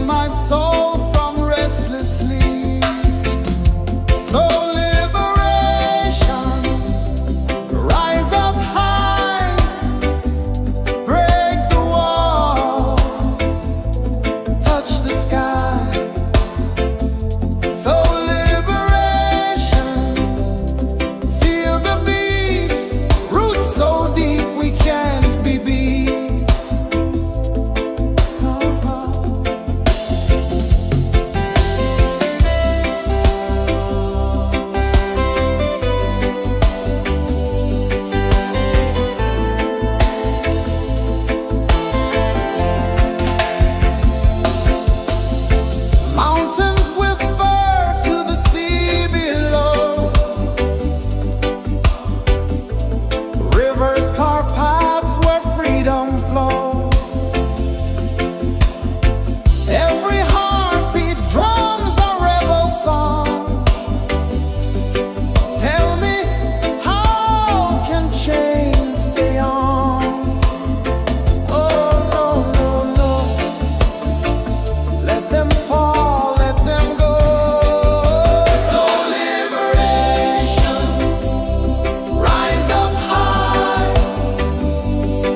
my soul from restless sleep. So liberation, rise up high, break the walls, touch the sky. So liberation, feel the beat, roots so deep we can't be beat. Mountains whisper to the sea below. Rivers carve paths where freedom flows. Every heartbeat drums a rebel song. Tell me, how can chains stay on? Oh, no, no, no. Let them fall, let them go. So liberation, rise up high,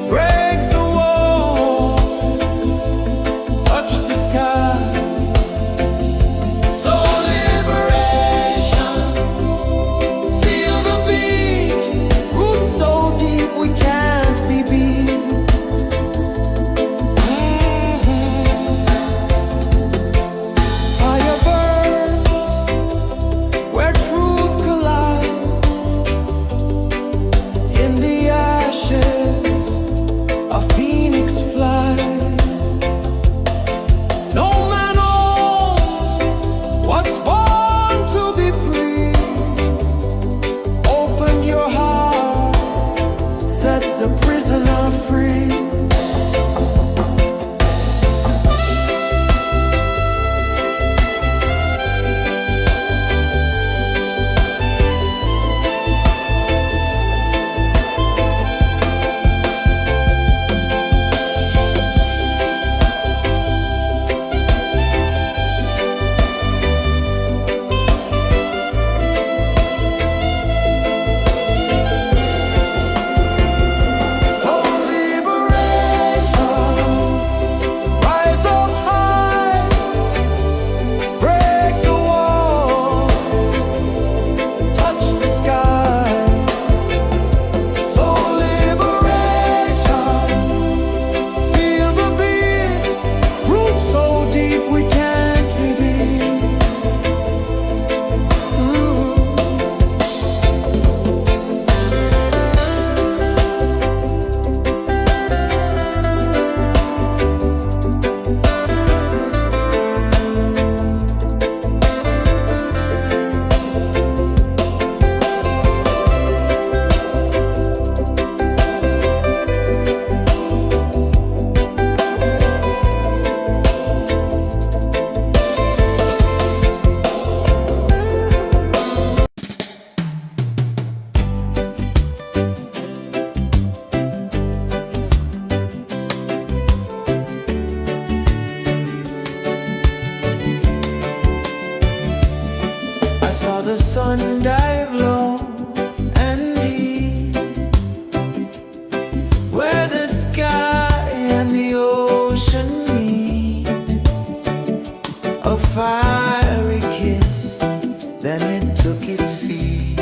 break the walls, touch the sky. So liberation, feel the beat, roots so deep we can't be beat. Fire burns where truth collides. In the ashes, a phoenix flies. No man owns what's born to be free. Open your heart, set the prisoner free. So liberation, rise up high, break the walls, touch the sky. So liberation, feel the beat, roots so deep we can't be beat. I saw the sun dive low and deep, where the sky and the ocean meet. A fiery kiss, then it took its seat.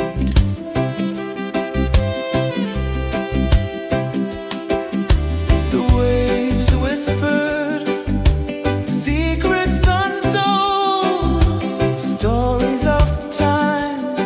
The waves whispered secrets untold, stories of time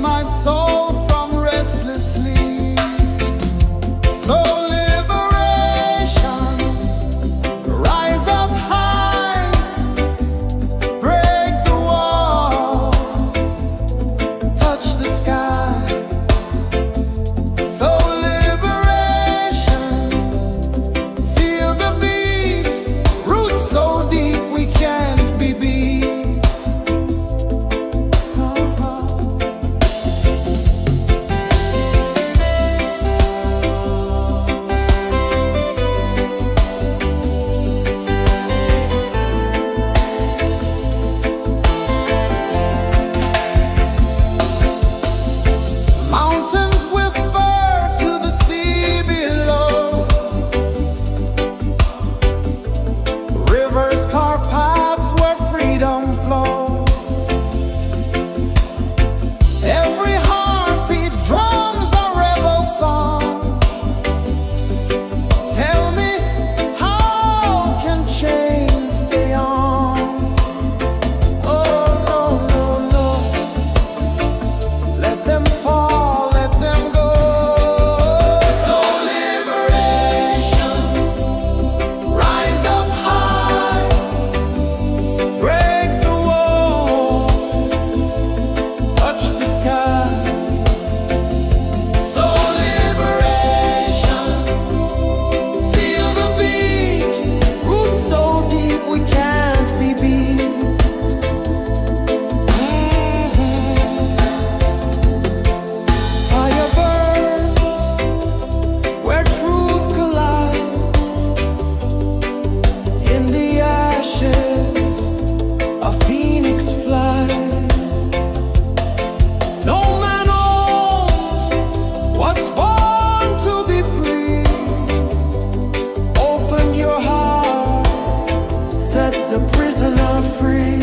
my soul from restless sleep. So liberation, rise up high, break the walls, touch the sky. So liberation, feel the beat, roots so deep we can't be beat. Mountains whisper to the sea below. Rivers carve paths where freedom flows. Every heartbeat drums a rebel song. Tell me, how can chains stay on? Oh, no, no, no. Let them fall, let them go. So liberation, rise up high, break the walls, touch the sky. So liberation, feel the beat, roots so deep we can't be beat. Fire burns where truth collides. In the ashes, a phoenix flies. No man owns what's born to be free. Open your heart, set the prisoner free.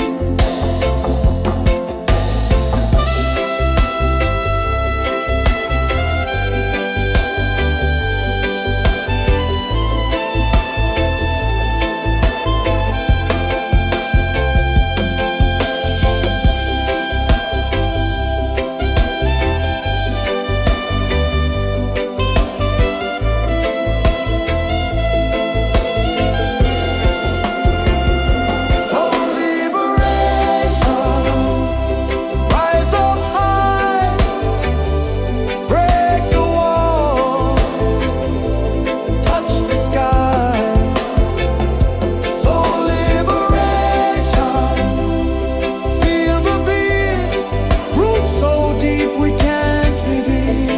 So liberation, rise up high, break the walls, touch the sky. So liberation, feel the beat, roots so deep we can't be beat.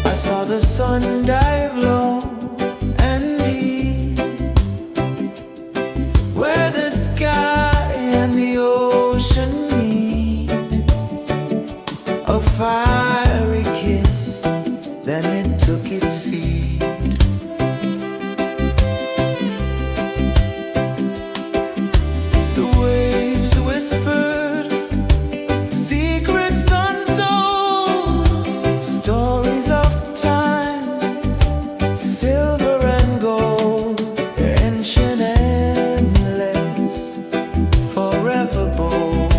I saw the sun dive low and deep, where the sky and the ocean meet. A fiery kiss, then it took its seat. The waves whispered secrets untold, stories of time, silver and gold, ancient, endless, forever bold.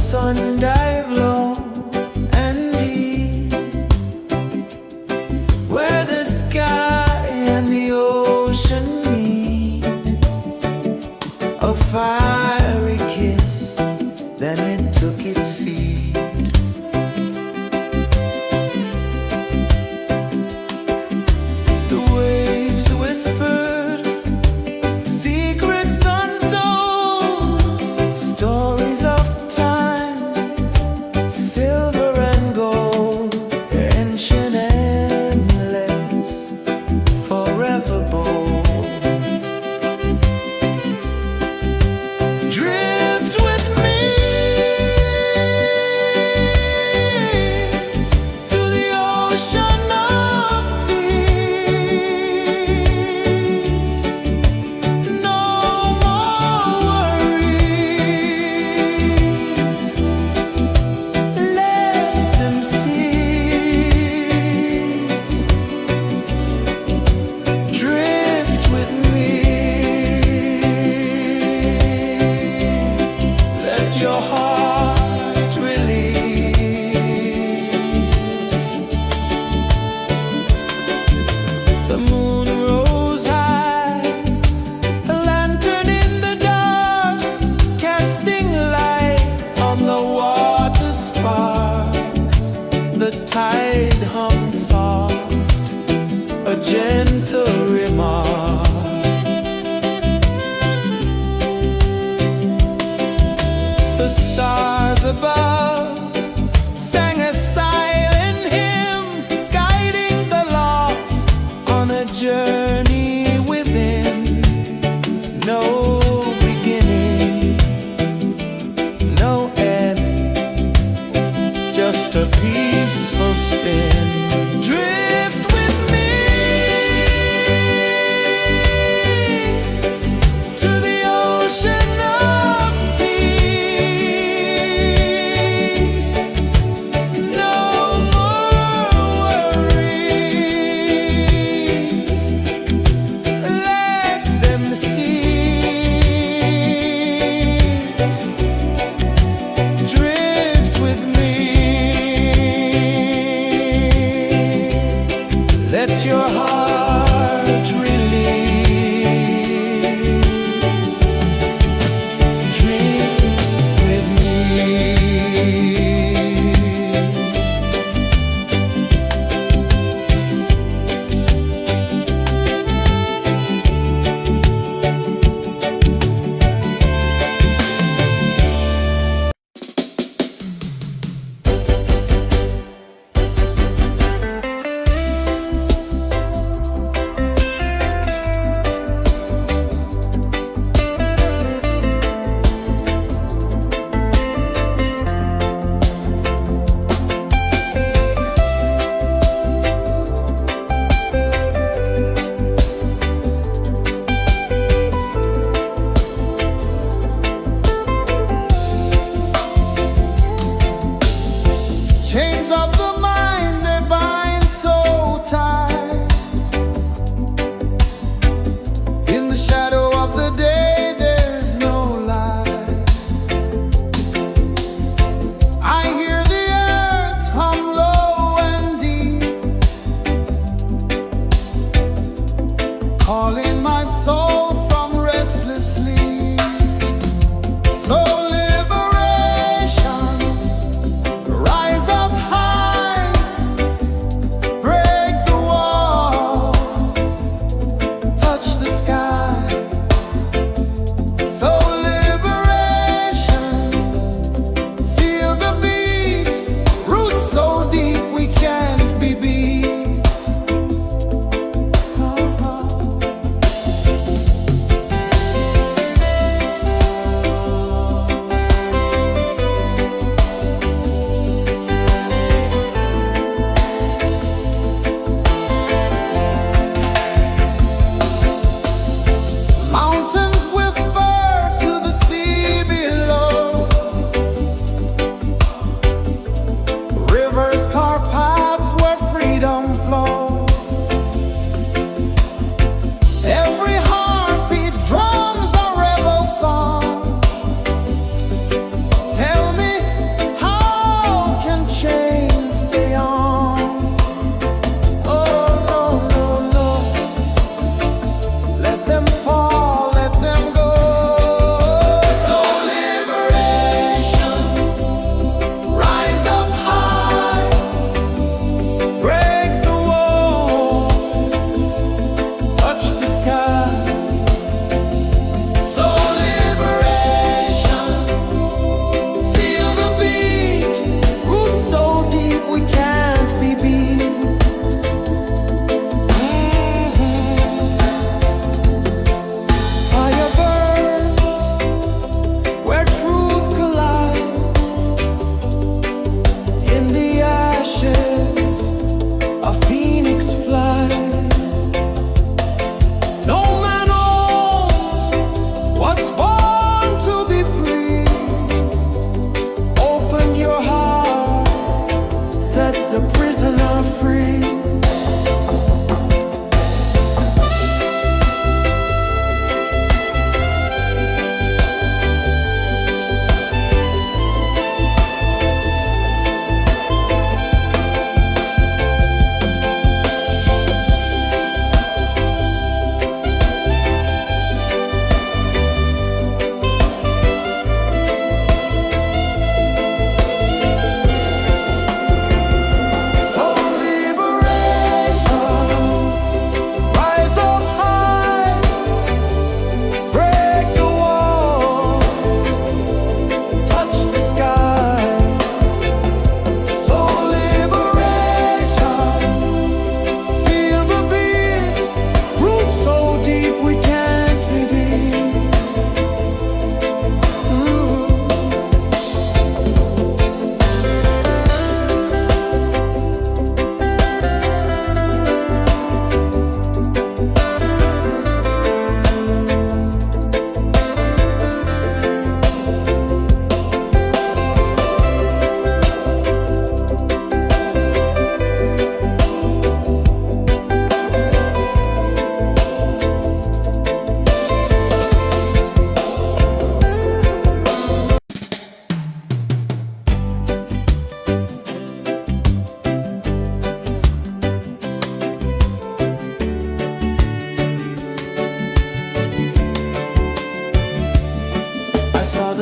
sun dive low and deep, where the sky and the ocean meet, a fiery kiss, then it took its seed. The waves whispered secrets untold, stories of time, silver and gold, ancient, endless, forever bold. Drift with me to the ocean of peace. No more worries, let them cease. Drift with me, let your heart release. The moon rose high, a lantern in the dark, casting light on the water spark. The tide hummed soft, a gentle remark. The stars above sang a silent hymn, guiding the lost on a journey within. No beginning, no end, just a peaceful spin. Drift with me to the ocean of peace.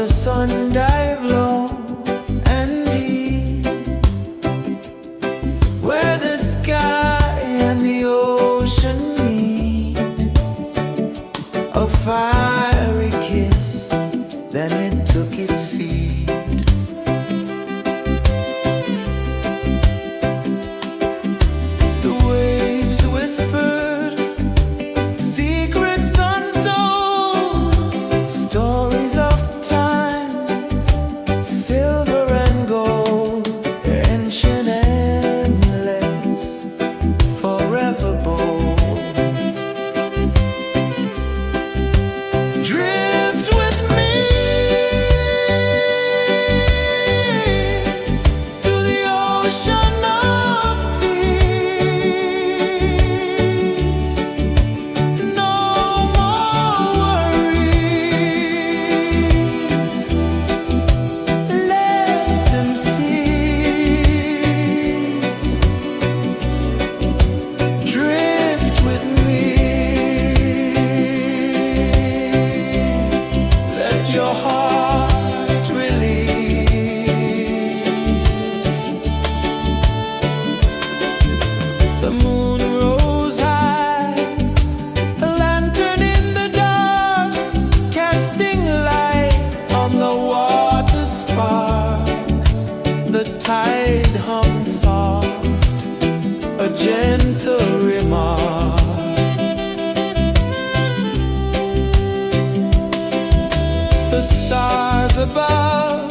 the sun dive low and deep, where the sky and the ocean meet, a fiery kiss, then it took its seed. The waves whispered secrets untold, stories of time, silver and gold, ancient, endless, forever bold. Drift with me to the ocean of peace. No more worries, let them cease. Drift with me, let your heart release. The moon rose high, a lantern in the dark, casting light on the water spark. The tide hummed soft, a gentle remark. The stars above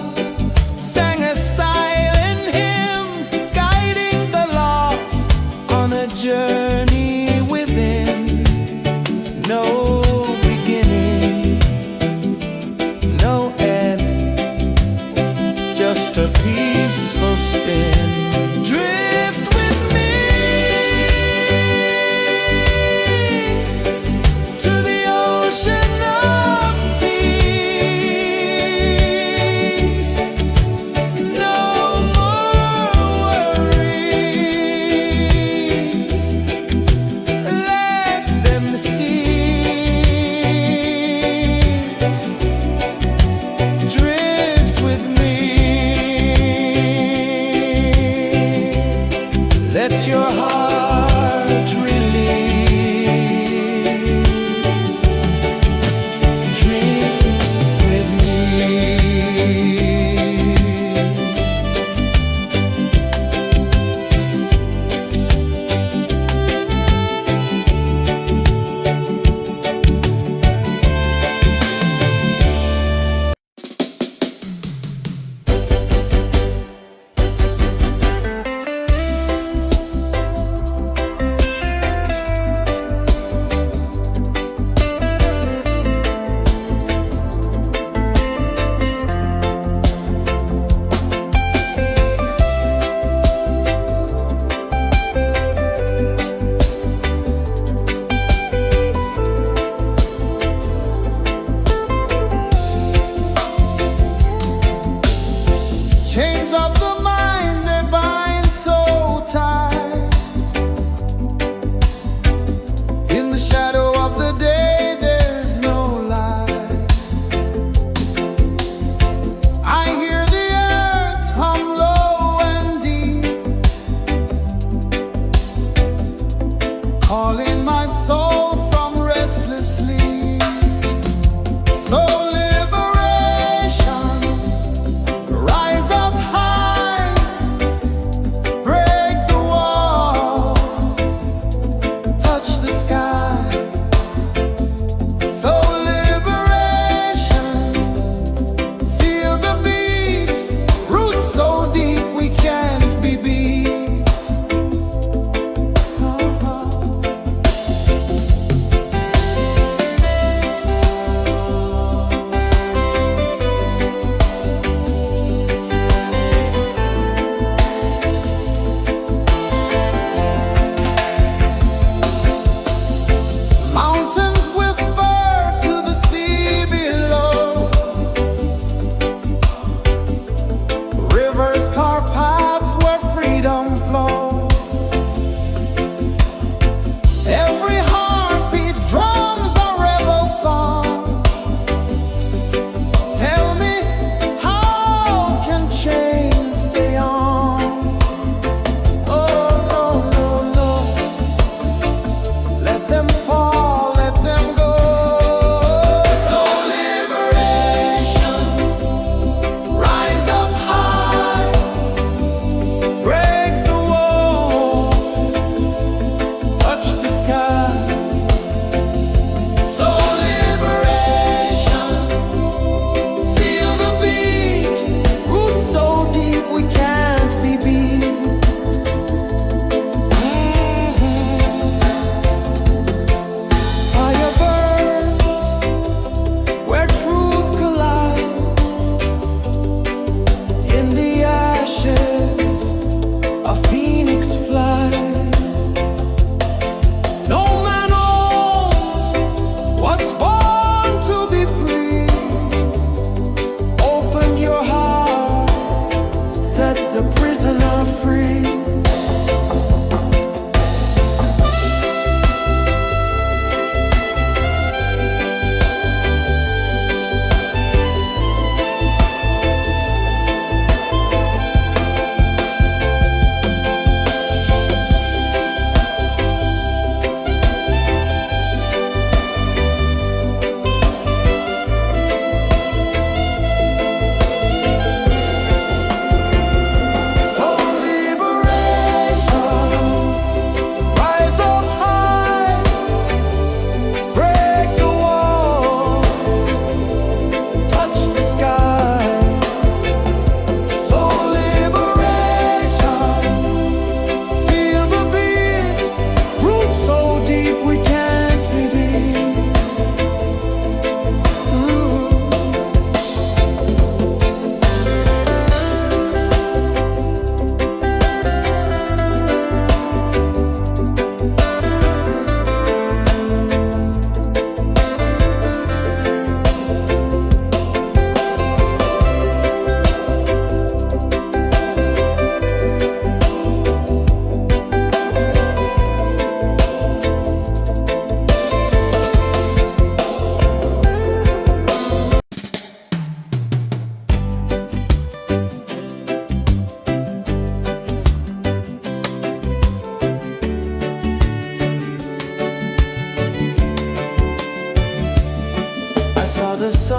sang a silent hymn, guiding the lost on a journey within. No beginning, no end, just a peaceful spin. Drift with me to the ocean of peace. No more worries, let them cease. Drift with me.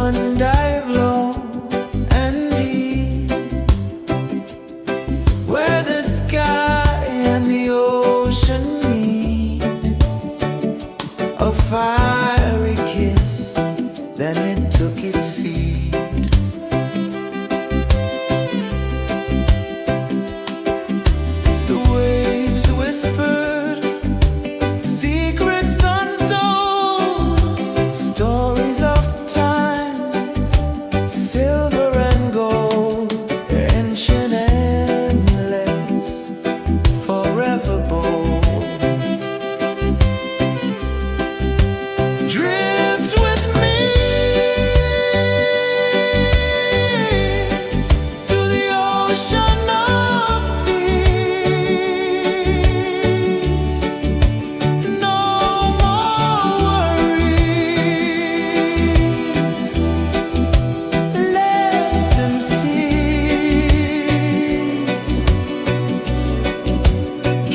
one dive low and deep, where the sky and the ocean meet. A fiery kiss, then it took its seat. The waves whispered secrets untold, stories of time, silver and gold, ancient, endless, forever bold. Drift with me to the ocean of peace. No more worries, let them cease.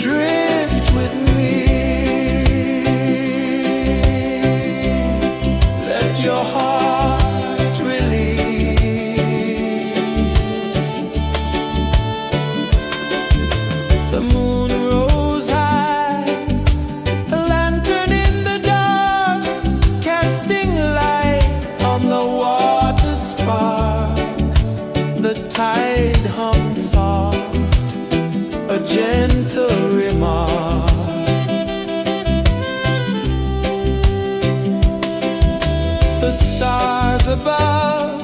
Drift with me, let your heart release. The moon rose high, a lantern in the dark, casting light on the water spark. The tide hummed soft, a gentle remark. The stars above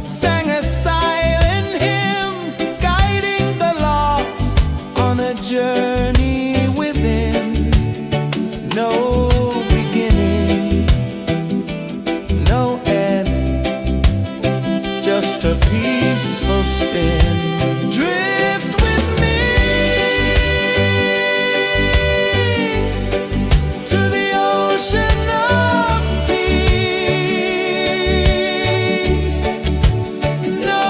sang a silent hymn, guiding the lost on a journey within. No beginning, no end, just a peaceful spin. Drift with me to the ocean of peace. No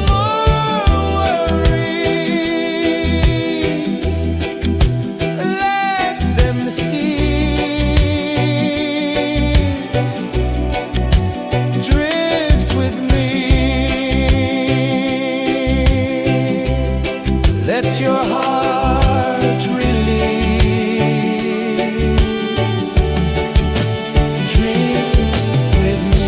more worries, let them cease. Drift with me, let your heart release. Dream with me.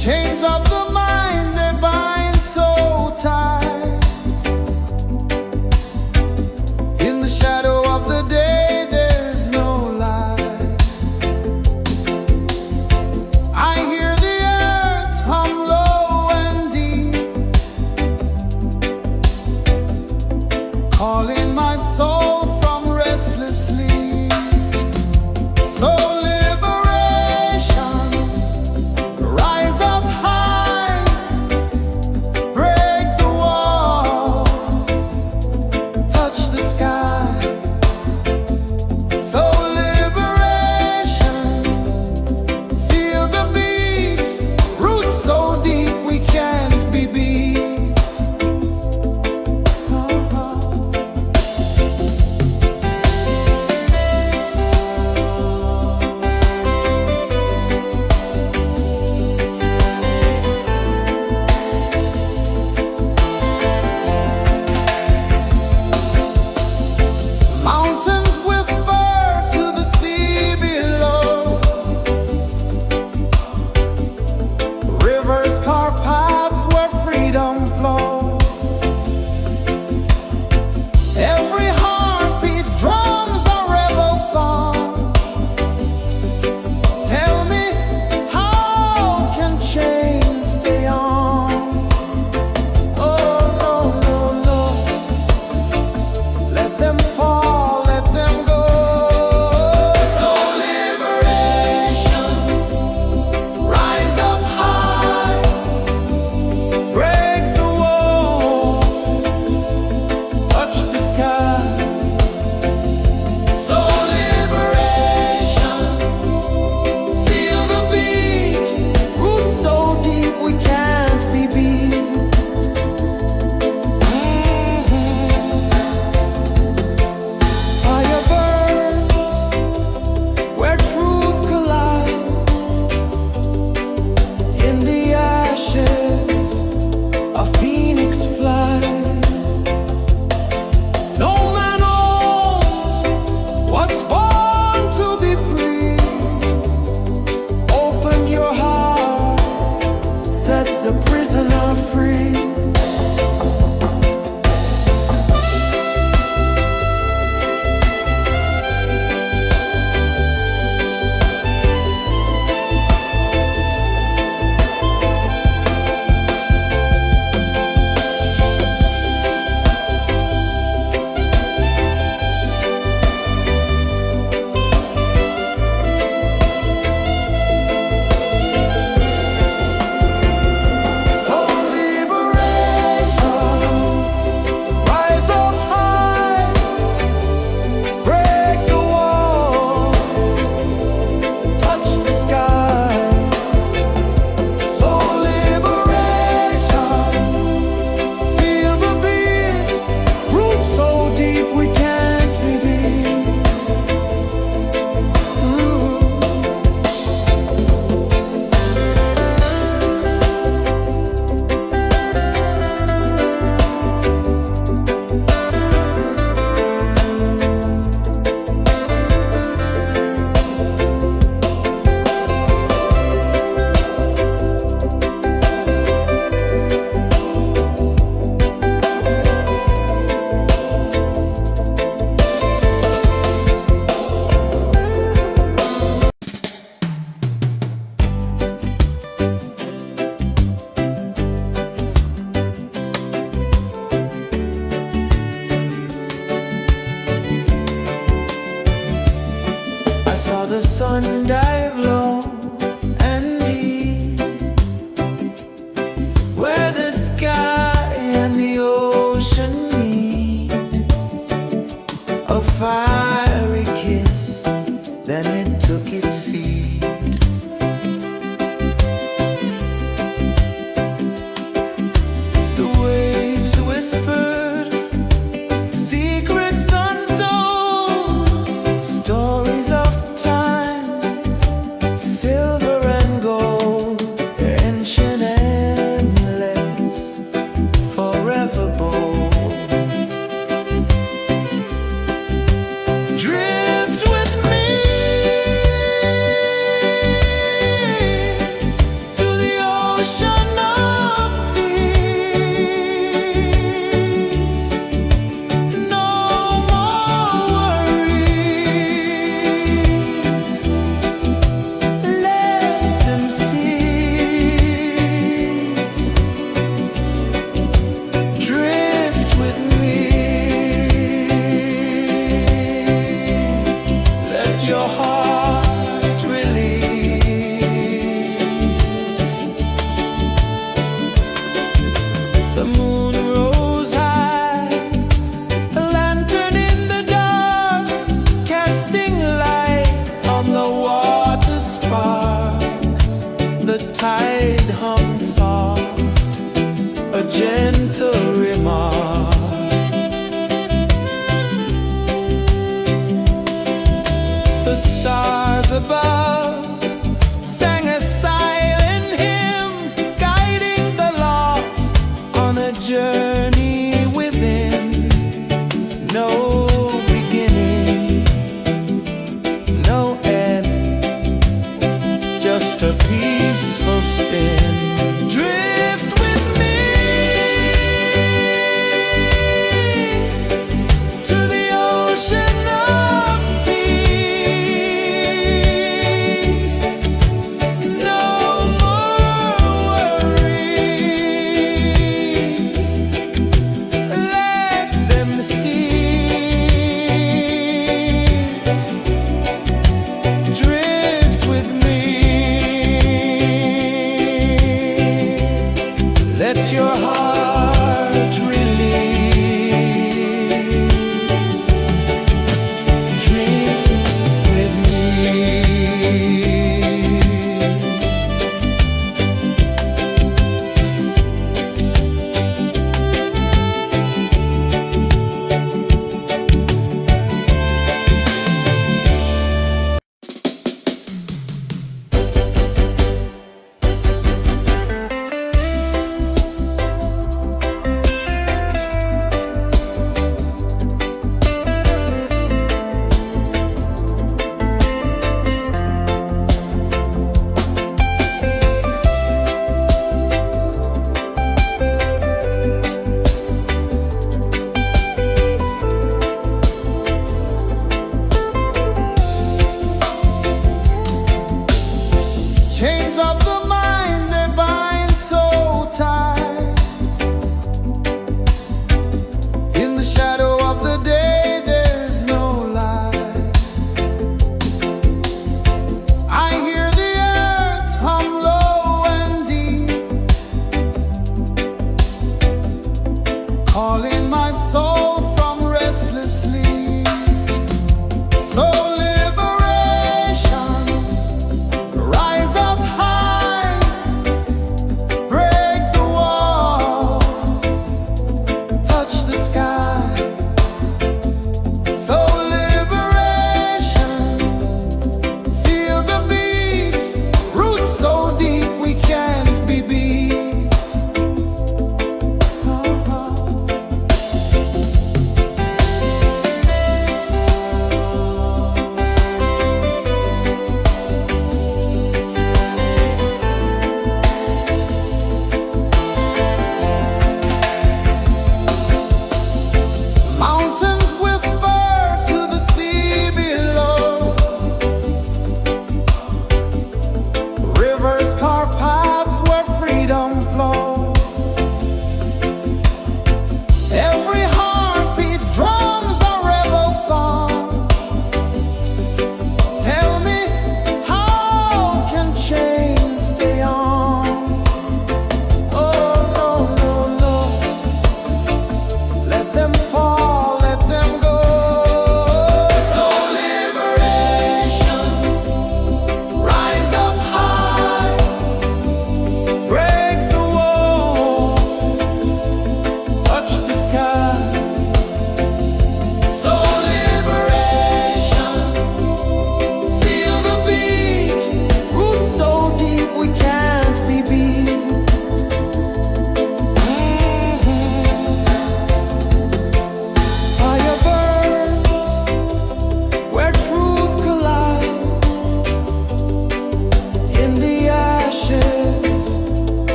Chains of the mind, they bind so tight. In the shadow of the day, there's no light. I hear the earth hum low and deep, calling my soul from restless sleep. So liberation, rise up high. a prisoner free. Saw the sun dive low and deep, where the sky and the ocean meet. A fiery kiss, then it took its seat. The waves whispered secrets untold, stories of silver and gold, ancient, endless, forever bold. Drift with me to the ocean of peace. No more worries. Drift with me. Let your heart release. The moon rose high, a lantern in the dark, casting light on the water spark. The tide hummed soft, a gentle remark. The stars above sang a silent hymn, guiding the lost on a journey within. No beginning, no end, just a peaceful spin. Drift with me to the ocean of peace. No more worries.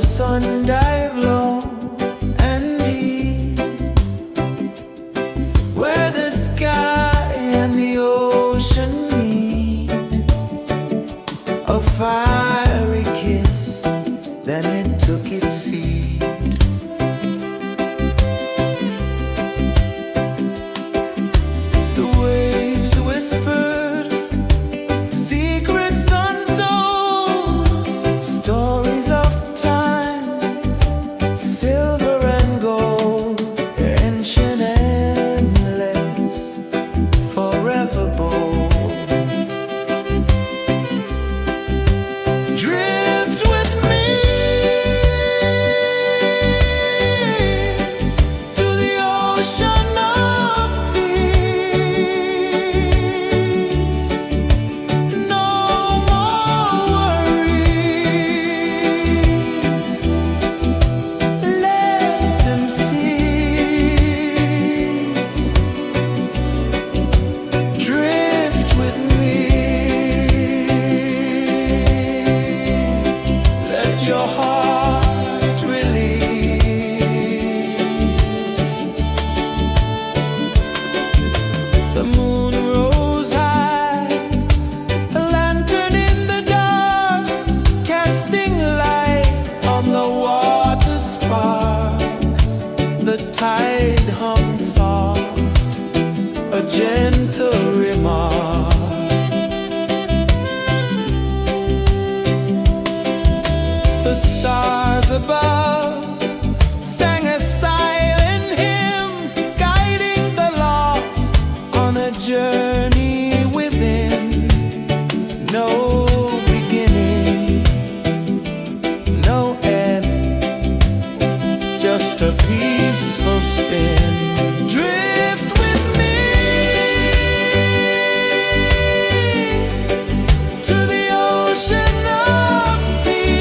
sun dive low and deep, where the sky and the ocean meet. A fiery kiss, then it took its seed. The waves whispered secrets untold, stories of time, silver and gold, ancient, endless, forever bold. Drift with me to the ocean of peace. No more worries, let them cease. Drift with me, let your heart release. The moon rose high, a lantern in the dark, casting light on the water spark. The tide hummed soft, a gentle remark. The stars above sang a silent hymn, guiding the lost on a journey within. No beginning, no end, just a peaceful spin. Drift with me to the ocean of peace.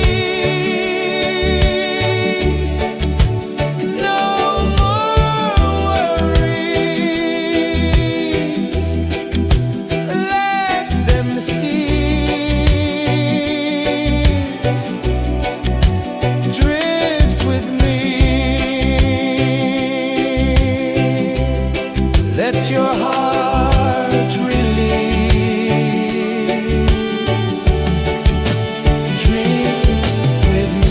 No more worries, let them cease. Drift with me, let your heart release. Dream with me.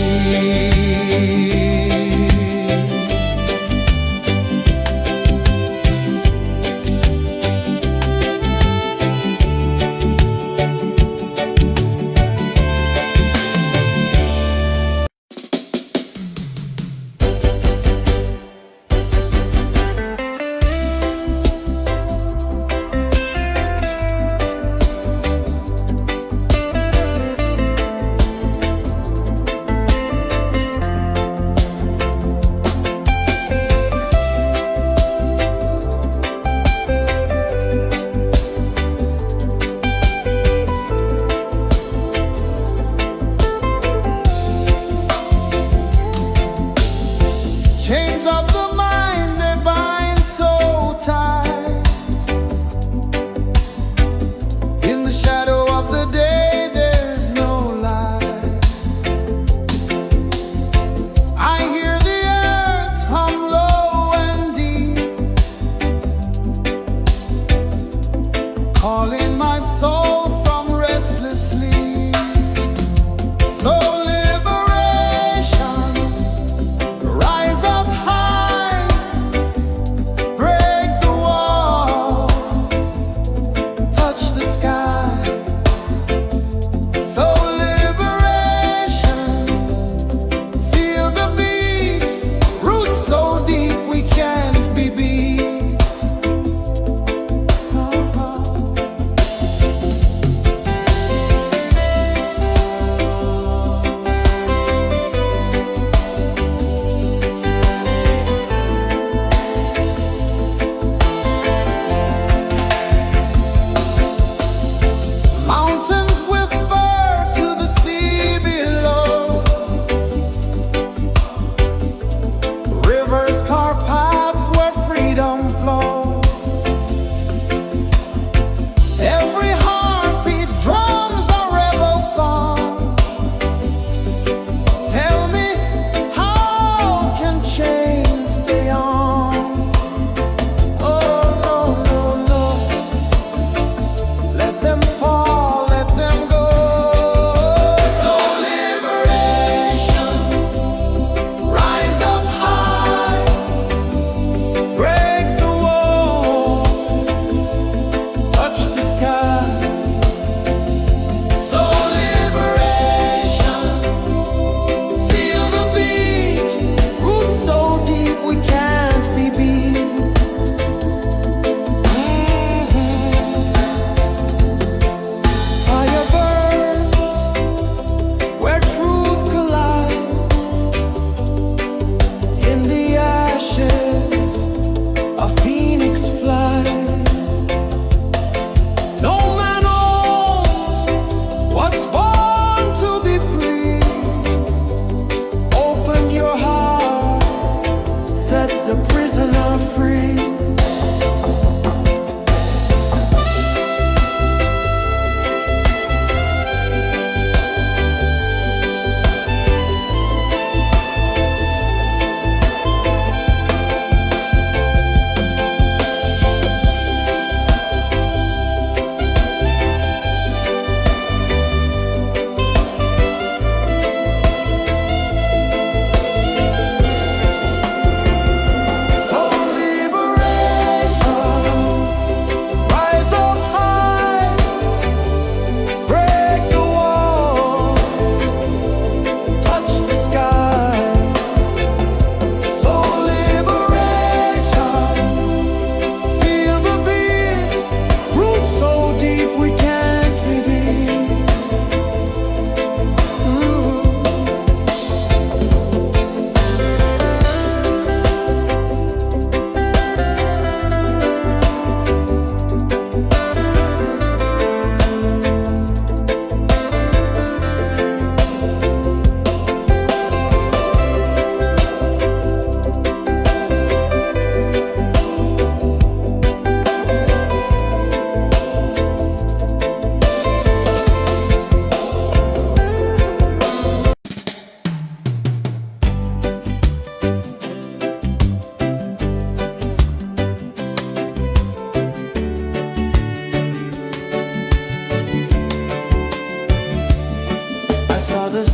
Chains of the mind, they bind so tight. In the shadow of the day, there's no light. I hear the earth hum low and deep, calling my soul from restless sleep. So liberation, rise up high, break the walls, touch the sky. So liberation, feel the beat, roots so deep we can't be beat.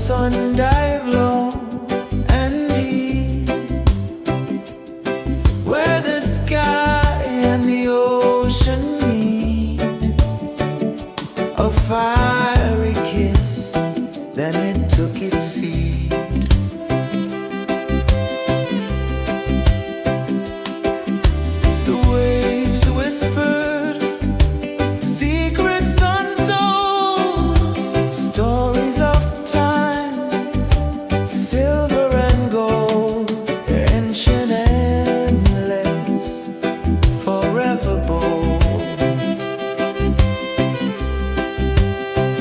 sun dive low and deep, where the sky and the ocean meet, a fiery kiss, then it took its seed. The waves whispered secrets untold, stories of time, silver and gold, ancient, endless, forever bold.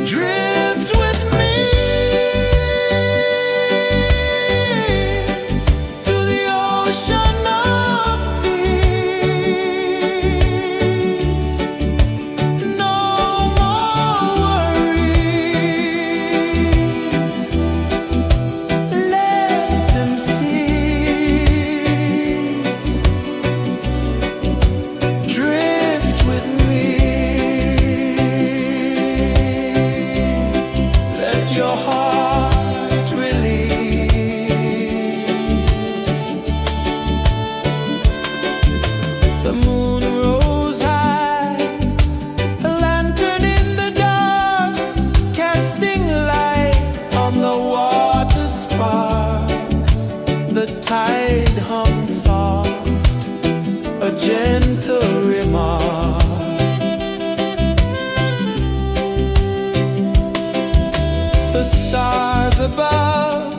Drift with me to the ocean of peace. No more worries, let them cease. Drift with me, let your heart release. The moon rose high, a lantern in the dark, casting light on the water spark. The tide hummed soft, a gentle remark. The stars above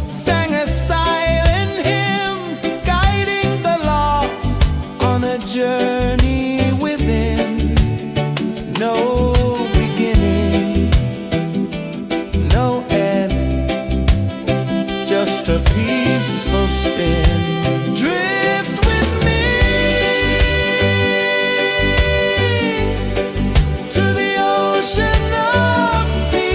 sang a silent hymn, guiding the lost on a journey within. No beginning, no end, just a peaceful spin. Drift with me to the ocean of peace.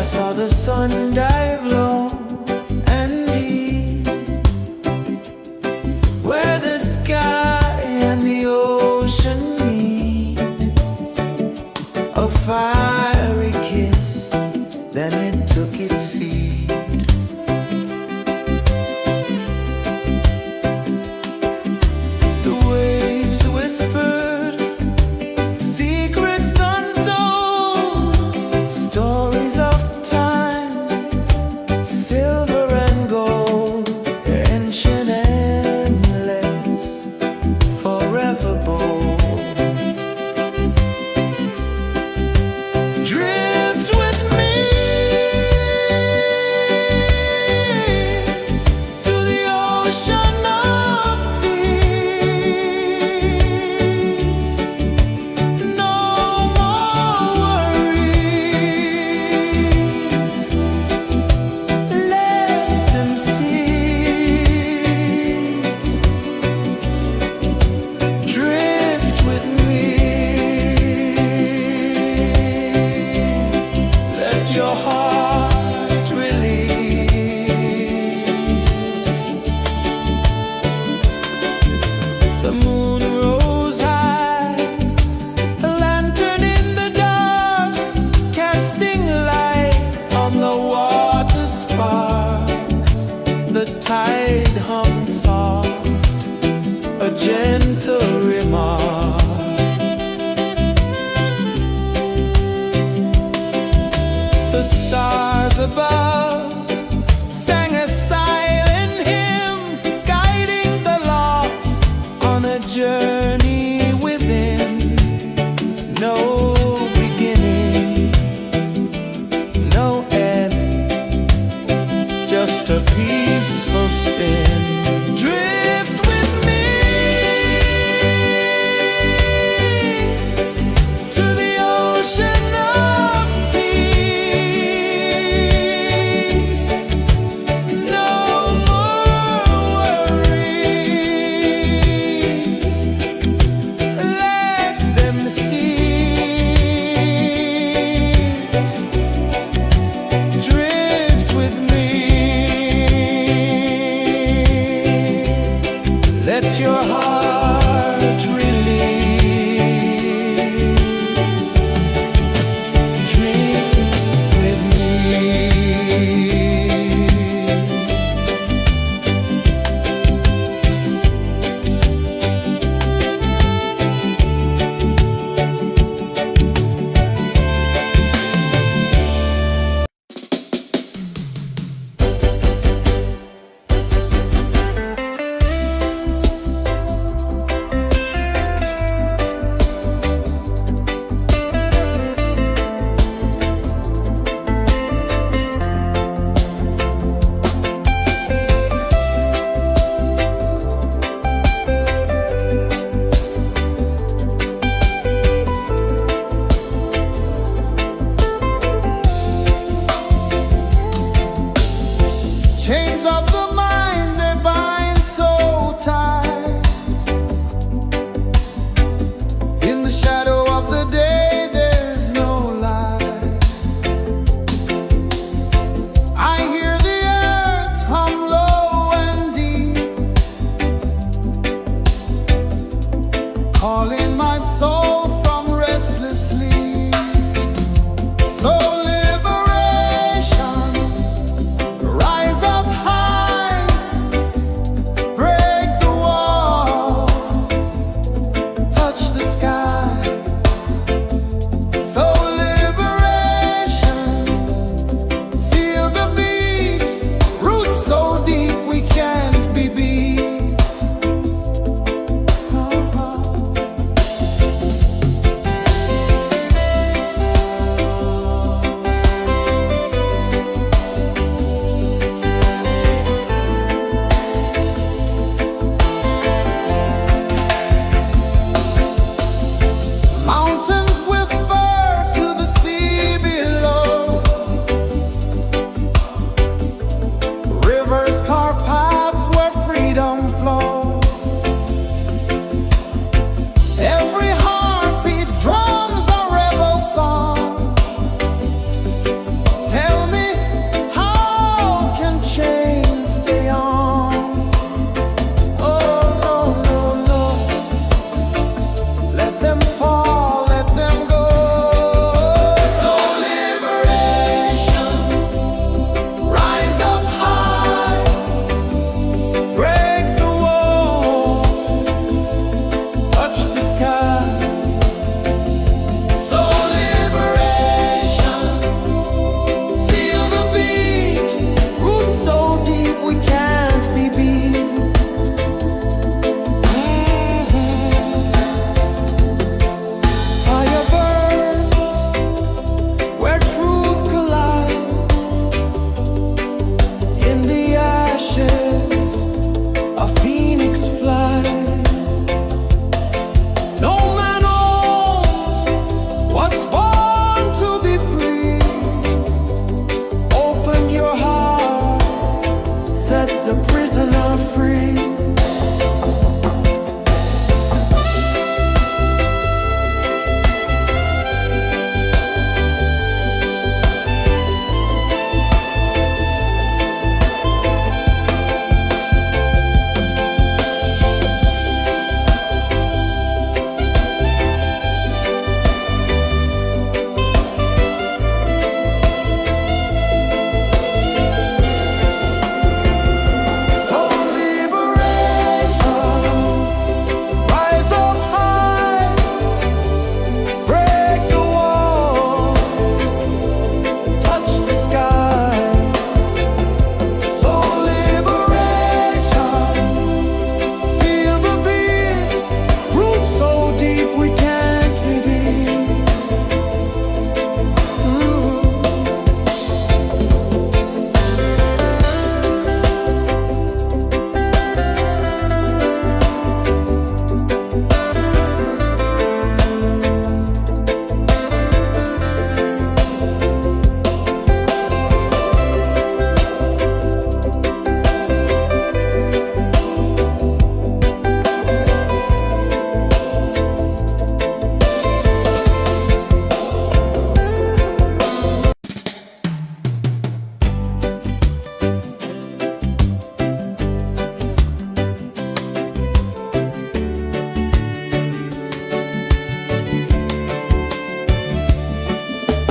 I saw the sun dive low and deep, where the sky and the ocean meet. A fiery kiss, then it took its seat. The waves whispered secrets untold, stories of time, silver and gold, ancient, endless, forever bold. Drift with me to the ocean of peace. No more worries, let them cease. Drift with me, let your heart release. The moon rose high, a lantern in the dark, casting light on the water spark. The tide hummed soft, a gentle remark. The stars above sang a silent hymn, guiding the lost on a journey within. No beginning, no end, just a peaceful spin. Drift with me to the ocean of peace.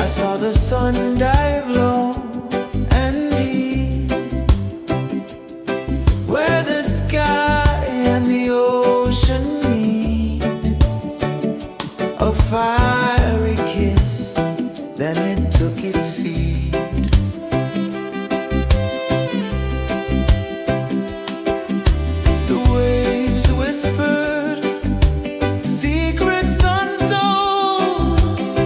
saw the sun dive low and deep, where the sky and the ocean meet. A fiery kiss, then it took its seat. The waves whispered secrets untold,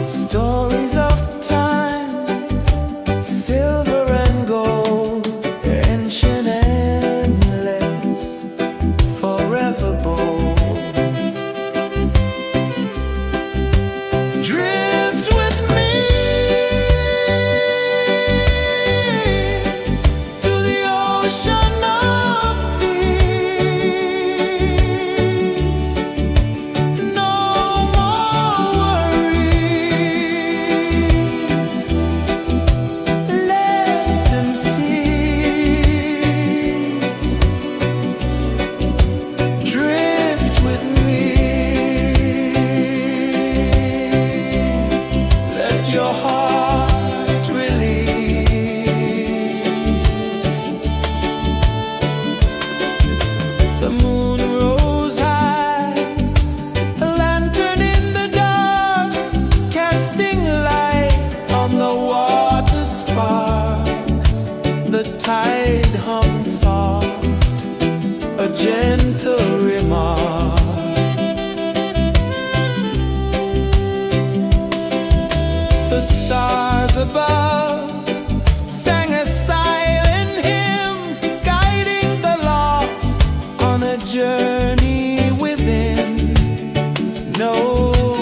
stories of time, silver and gold, ancient, endless, forever bold. Drift with me to the ocean of peace. No more worries, let them cease. Drift with me, let your heart release. The moon rose high, a lantern in the dark, casting light on the water spark. The tide hummed soft, a gentle remark. The stars above sang a silent hymn, guiding the lost on a journey within. No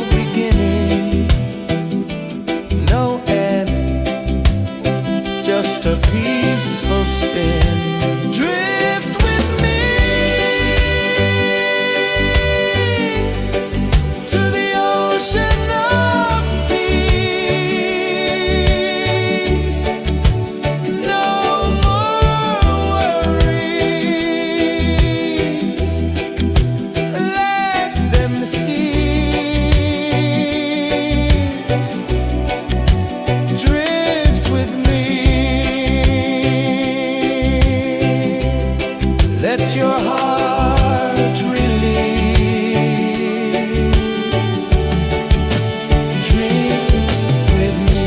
beginning, no end, just a peaceful spin. Drift with me to the ocean of peace. No more worries, let them cease. Drift with me, let your heart release. Drift with me.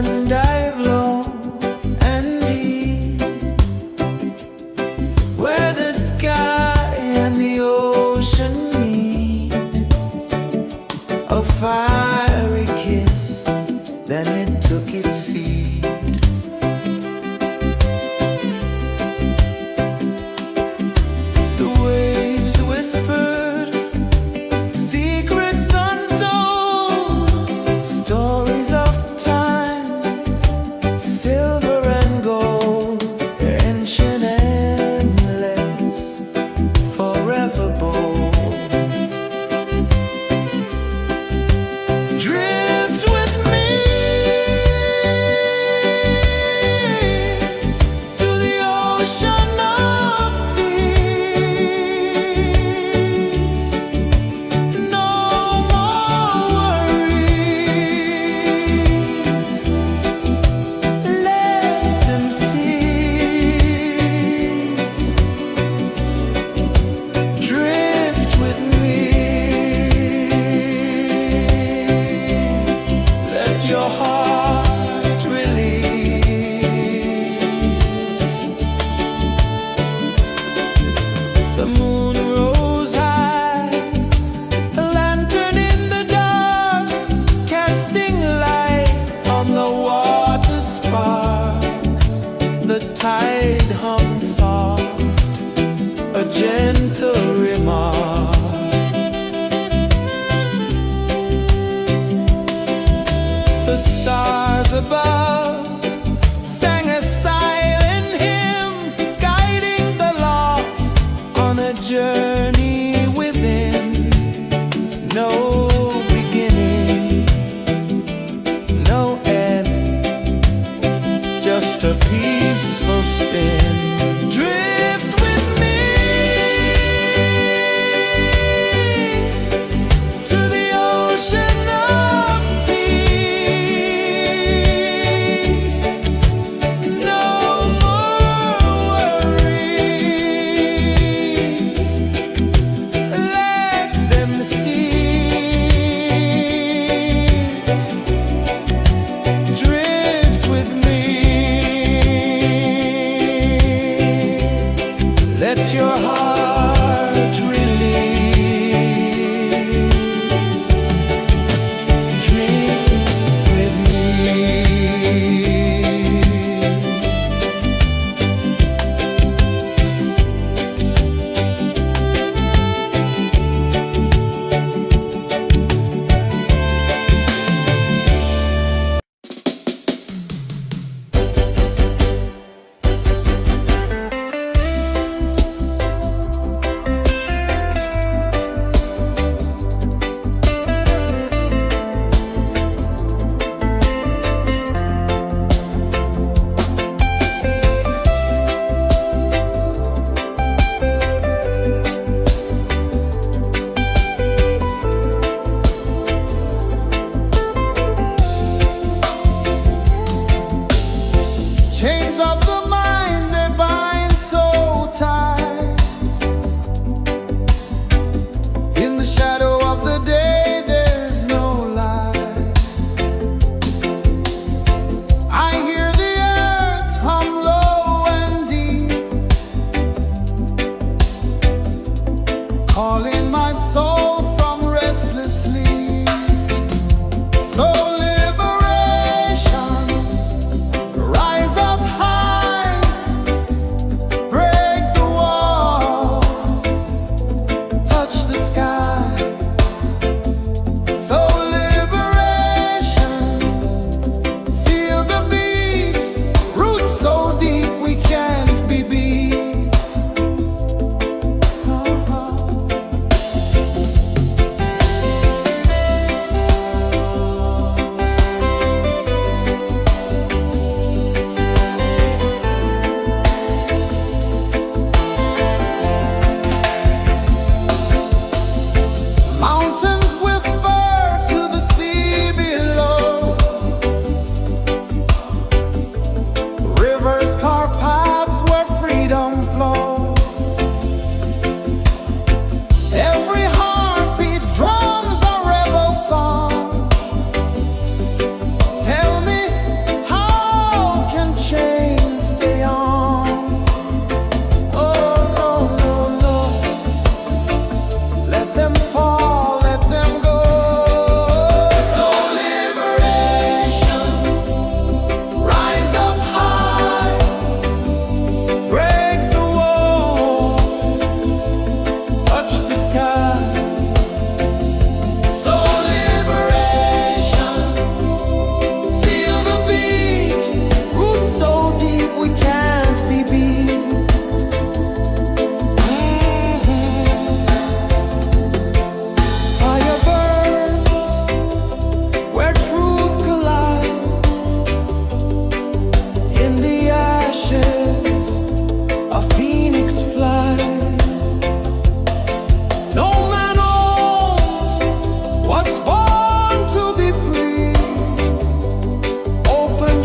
and dive low and deep, where the sky and the ocean meet. A fiery kiss, then it took its seat. The waves whispered secrets untold, stories of time, silver and gold, ancient, endless, forever bold. Drift with me to the ocean of peace. No more worries. Let them cease. Drift with me. Let your heart release. The moon rose high, a lantern in the dark, casting light on the water spark. The tide hummed soft, a gentle remark. The stars above sang a silent hymn, guiding the lost on a journey within. No beginning, no end, just a peaceful spin. Drift with me to the ocean of peace. No more worries. Let them cease. Drift with me.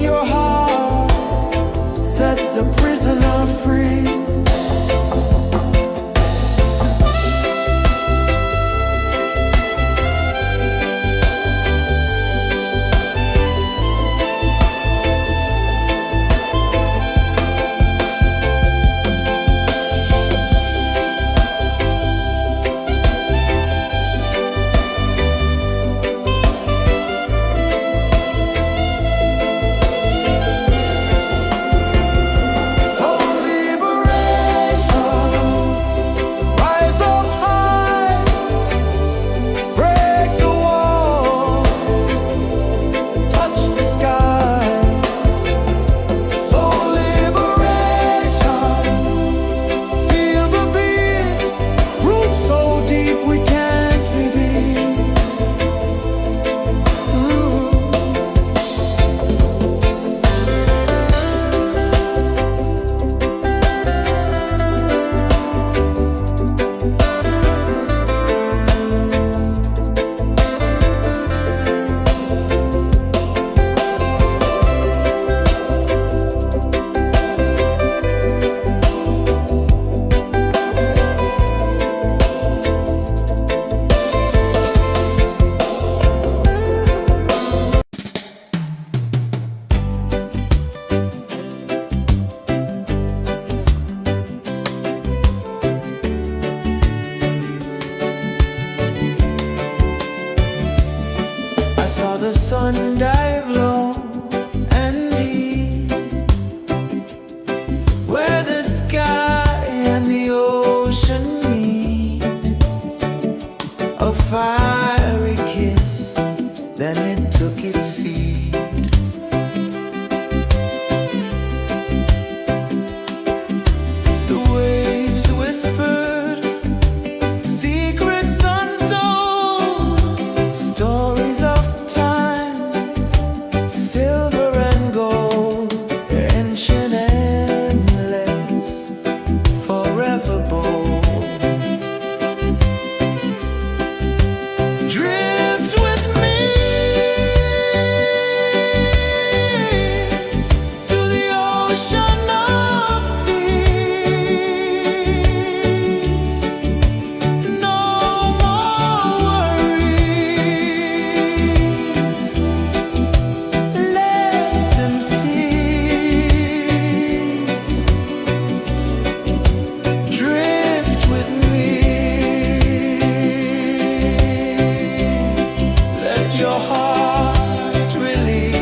your heart, set the prisoner free. Saw the sun dive low and deep, where the sky and the ocean meet. A fiery kiss, then it took its seat. The waves whispered secrets untold, stories of silver and gold, ancient, endless, forever bold. Drift with me to the ocean of peace. No more worries. Drift with me. Let your heart release.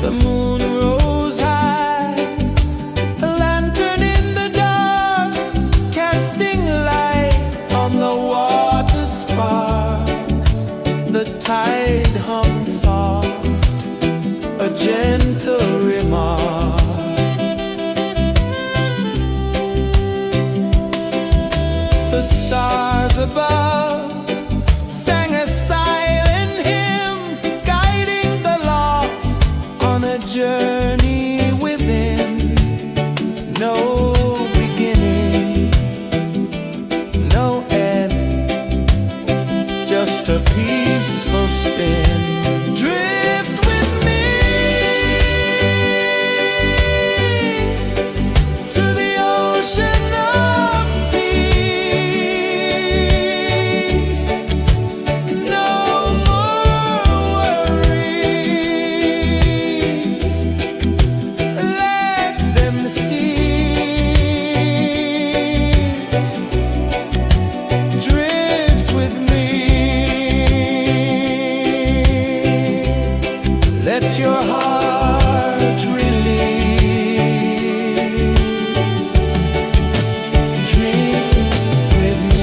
The moon rose high, a lantern in the dark, casting light on the water spark. The tide hummed soft, a gentle remark. The stars above sang a silent hymn, guiding the lost on a journey within. No beginning, no end, just a peaceful spin. Drift with me to the ocean of peace. No more worries. Let them cease. Drift with me. Let your heart release. Dream with me.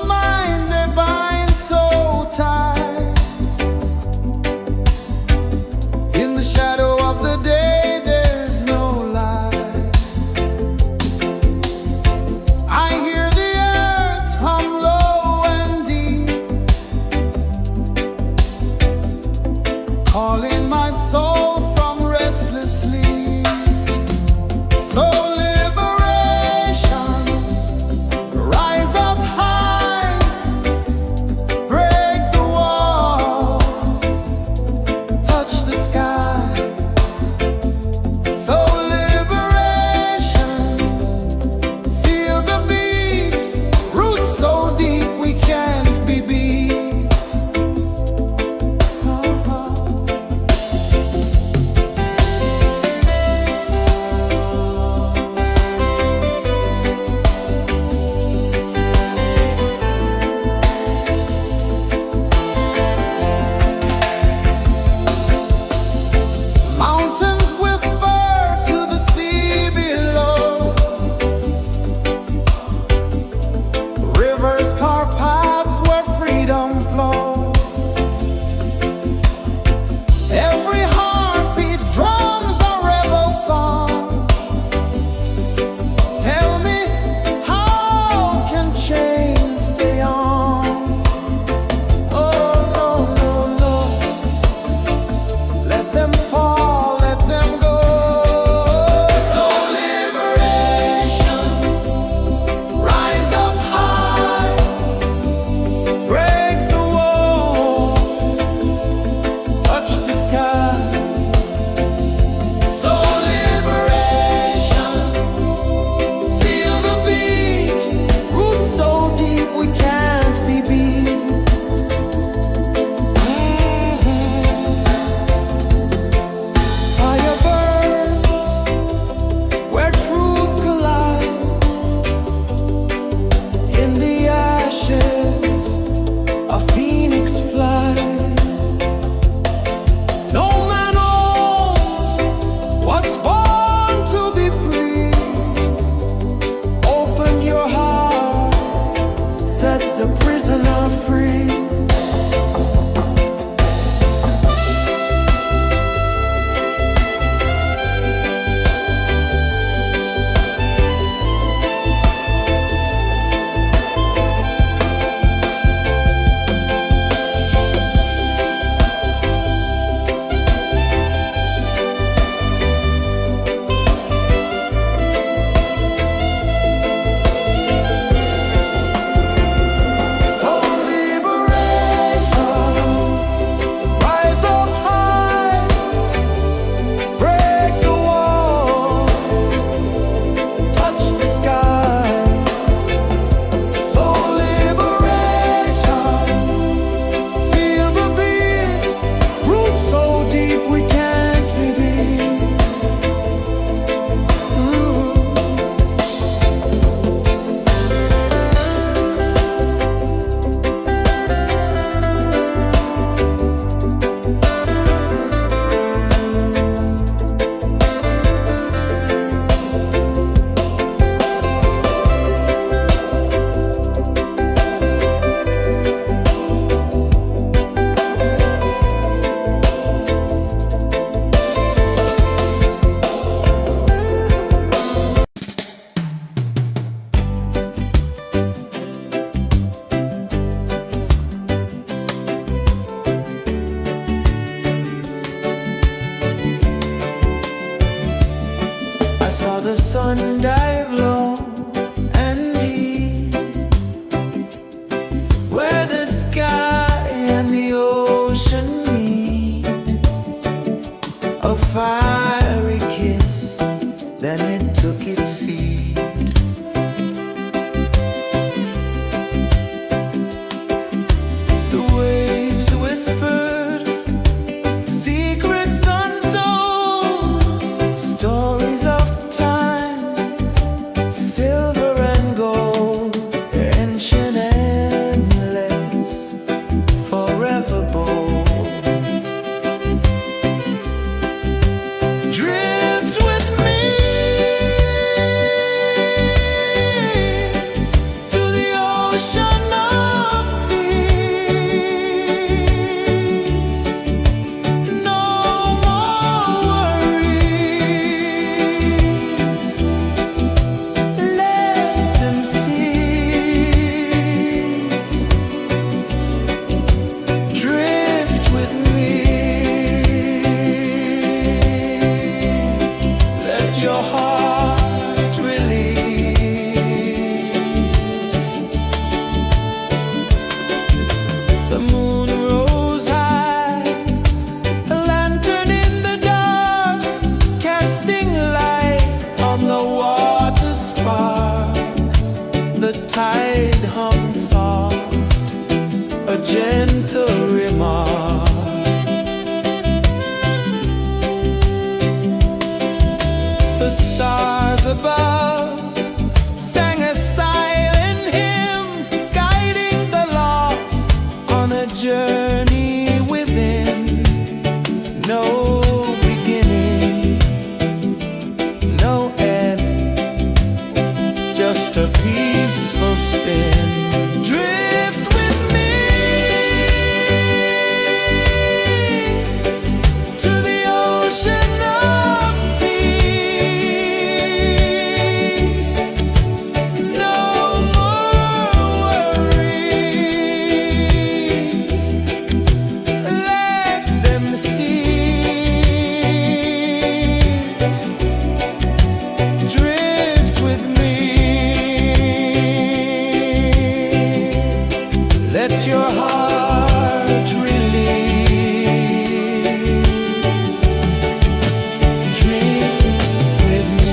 mind they bind so tight. In the shadow of the day there's no light. I hear the earth hum low and deep, calling my soul from restless sleep. So liberation, rise up high, break the walls, touch the sky. So liberation, feel the beat, roots so deep we can't be beat. Mountains whisper to the sea below, rivers carve paths where freedom flows. Every heartbeat drums a rebel song. Tell me, how can chains stay on? Oh no, no, no, let them fall, let them go. So liberation, rise up high, break the walls, touch the sky. So liberation, feel the beat, roots so deep we can't be beat. Fire burns where truth collides. In the ashes, a phoenix flies. No man owns what's born to be free. Open your heart, set the prisoner free. So The moon rose high, a lantern in the dark, casting light on the water spark. The tide hummed soft, a gentle remark. The stars above sang a silent hymn, guiding the lost on a journey within. No beginning, no end, just a peaceful spin. Drift with me to the ocean of peace. No more worries, let them cease. Drift with me, let your heart release. Dream with me.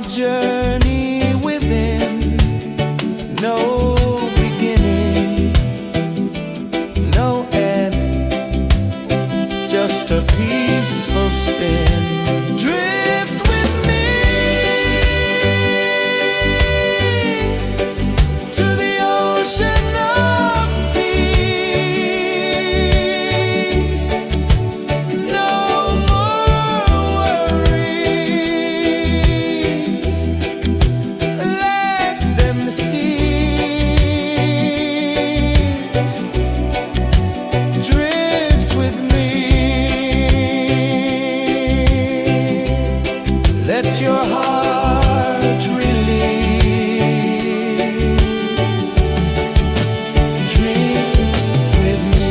journey within, no beginning, no end, just a peaceful spin. Drift with me to the ocean of peace. No more worries, let them cease. Drift with me, let your heart release. Dream with me.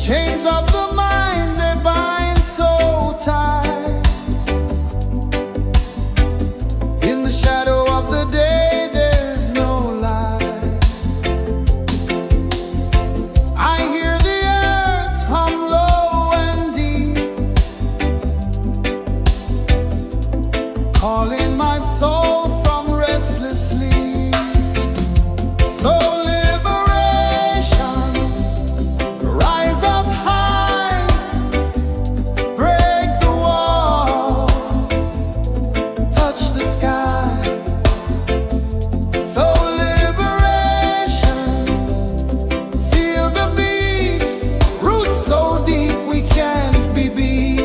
Chains of the mind, they bind so tight. In the shadow of the day, there's no light. I hear the earth hum low and deep, calling my soul from restless sleep. So liberation, rise up high, break the wall, touch the sky. So liberation, feel the beat, roots so deep we can't be beat.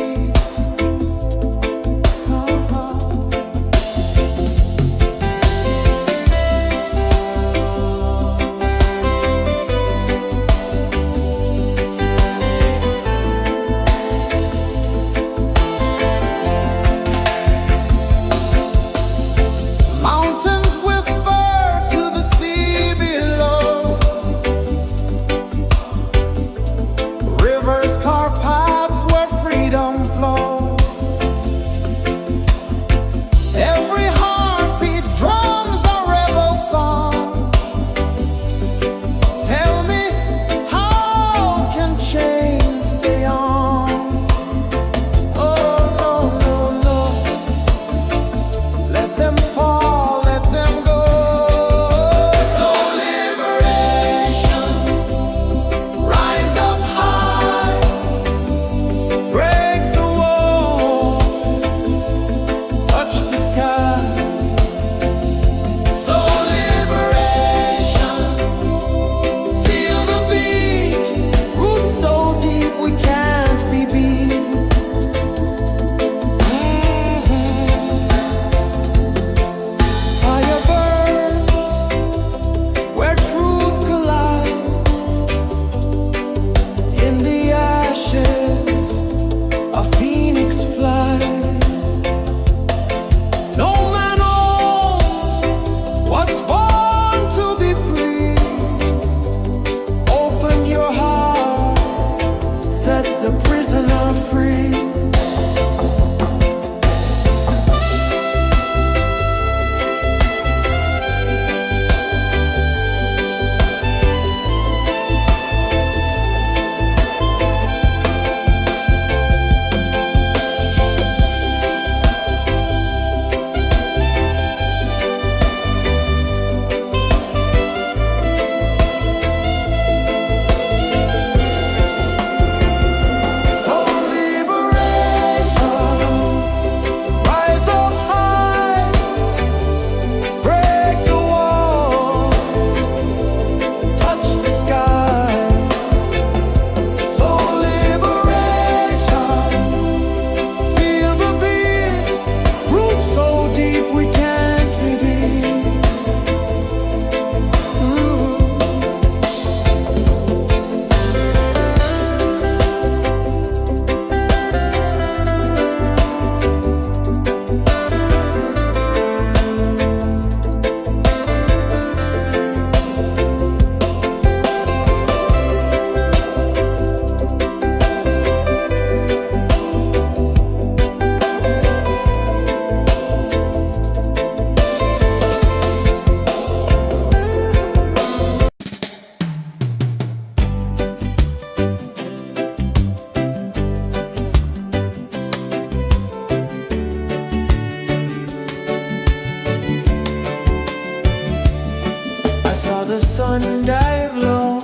and dive low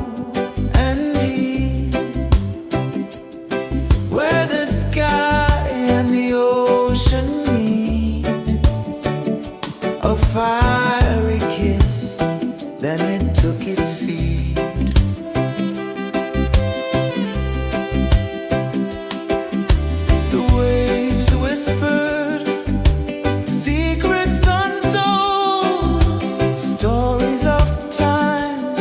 and deep, where the sky and the ocean meet. A fiery kiss, then it took its seed. The waves whispered secrets untold, stories of time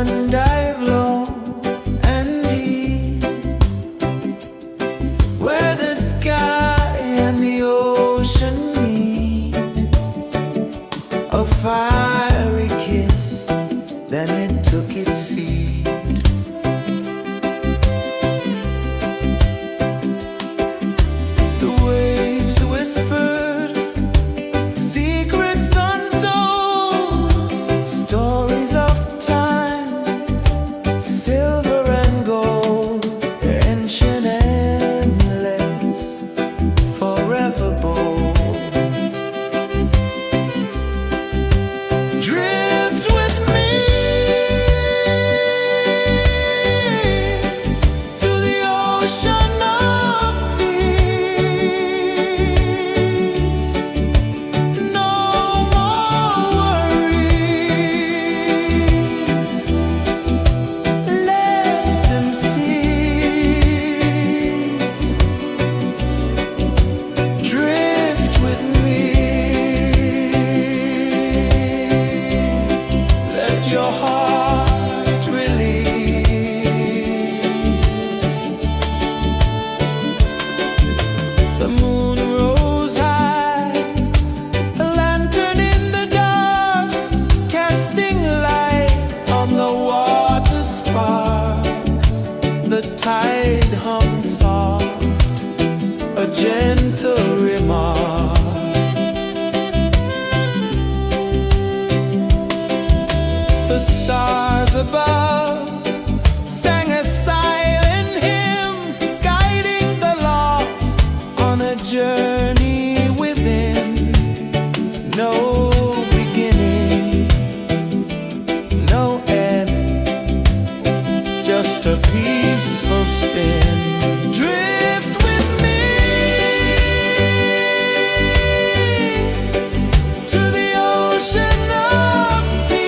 sun dive low and deep, where the sky and the ocean meet. A fiery kiss, then it took its seed. The waves whispered secrets untold, stories of time, silver and gold, ancient, endless, forever bold. Drift with me to the ocean of peace. No more worries, let them cease. Drift with me, let your heart release. The moon rose high, a lantern in the dark, casting light on the water spark. The tide hummed soft, a gentle remark. The stars above sang a silent hymn, guiding the lost on a journey within. No beginning, no end, just a peaceful spin. Drift with me to the ocean of peace.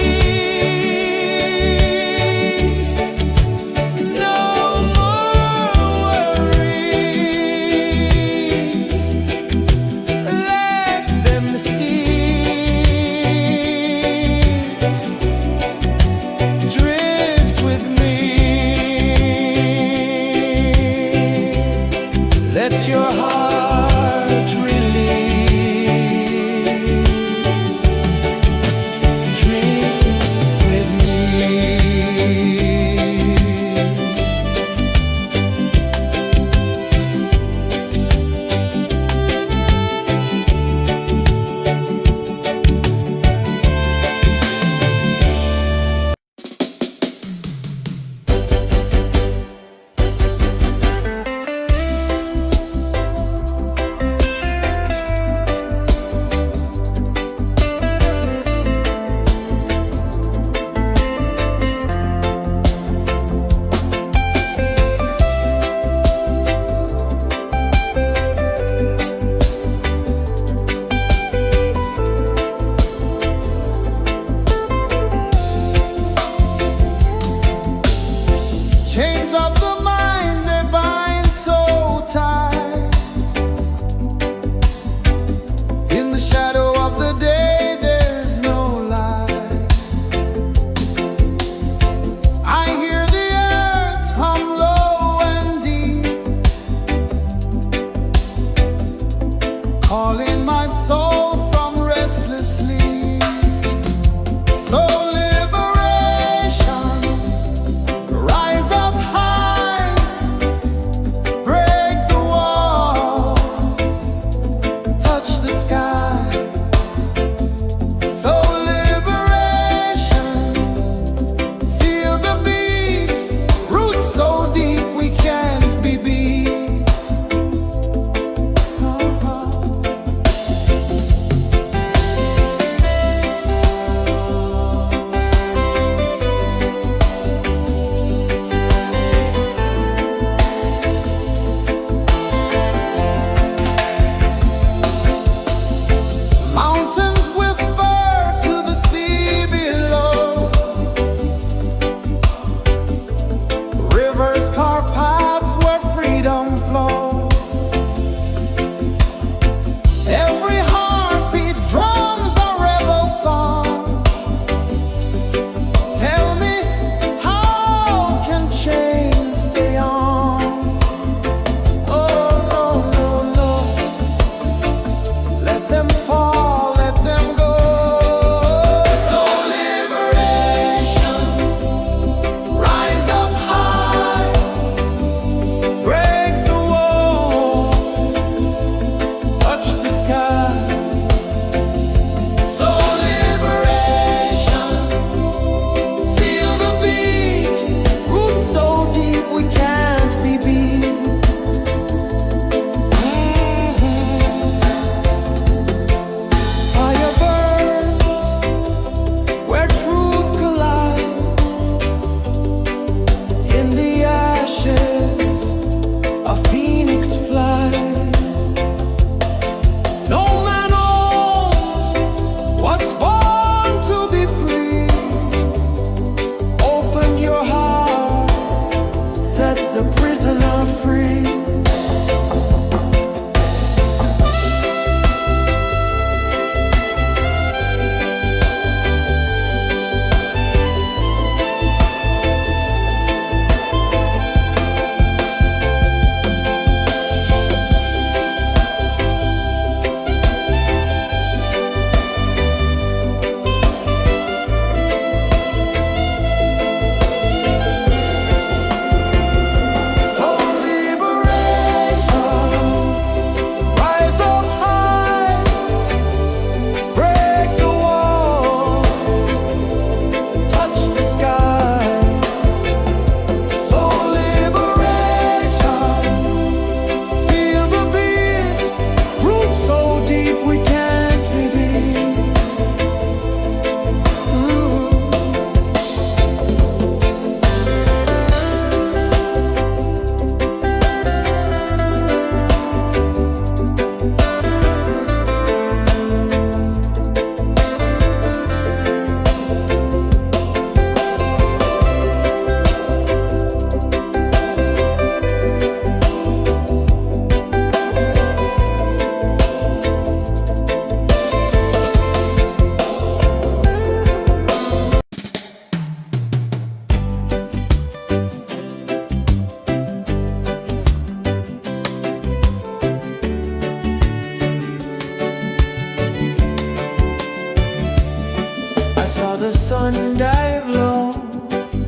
saw the sun dive low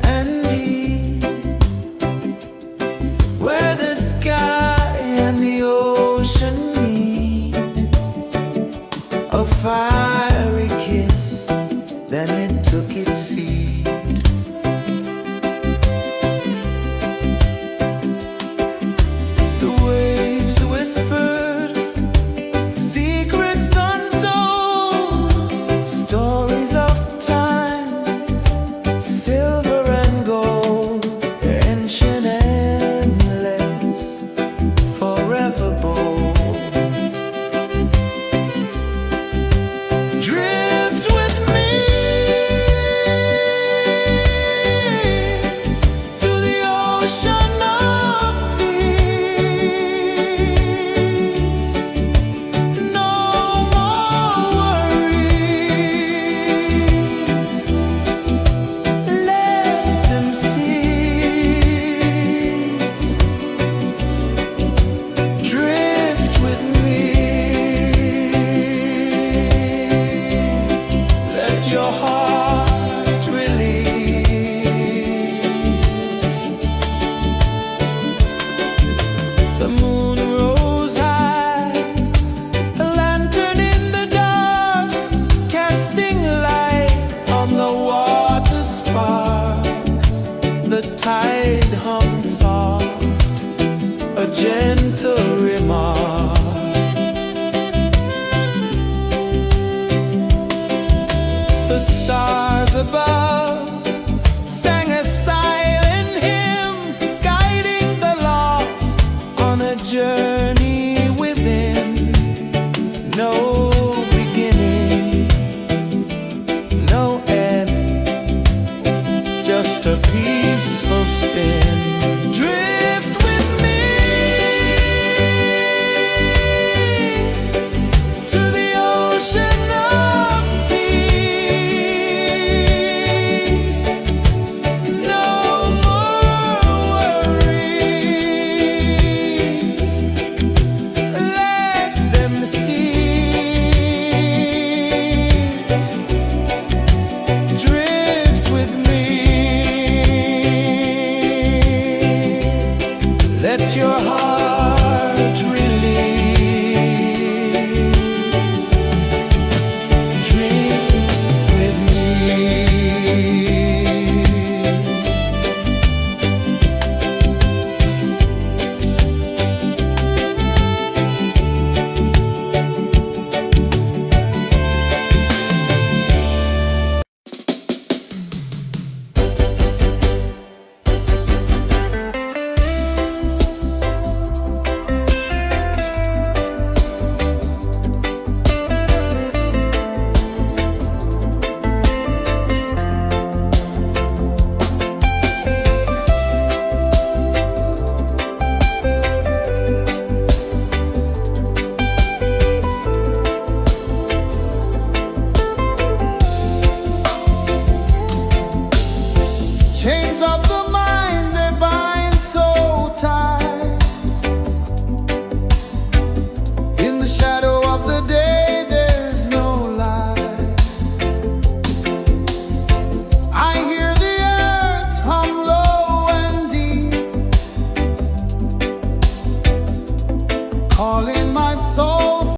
and deep, where the sky and the ocean meet. A fiery kiss, then it took its seed. The waves whispered secrets untold, stories of time, silver and gold, ancient, endless, forever bold. Drift with me to the ocean of peace. No more worries, let them cease. Drift with me, let your heart release. The moon rose high, a lantern in the dark, casting light on the water spark. The tide hummed soft, a gentle remark. The stars above sang a silent hymn, guiding the lost on a journey within. No beginning, no end, just a peace.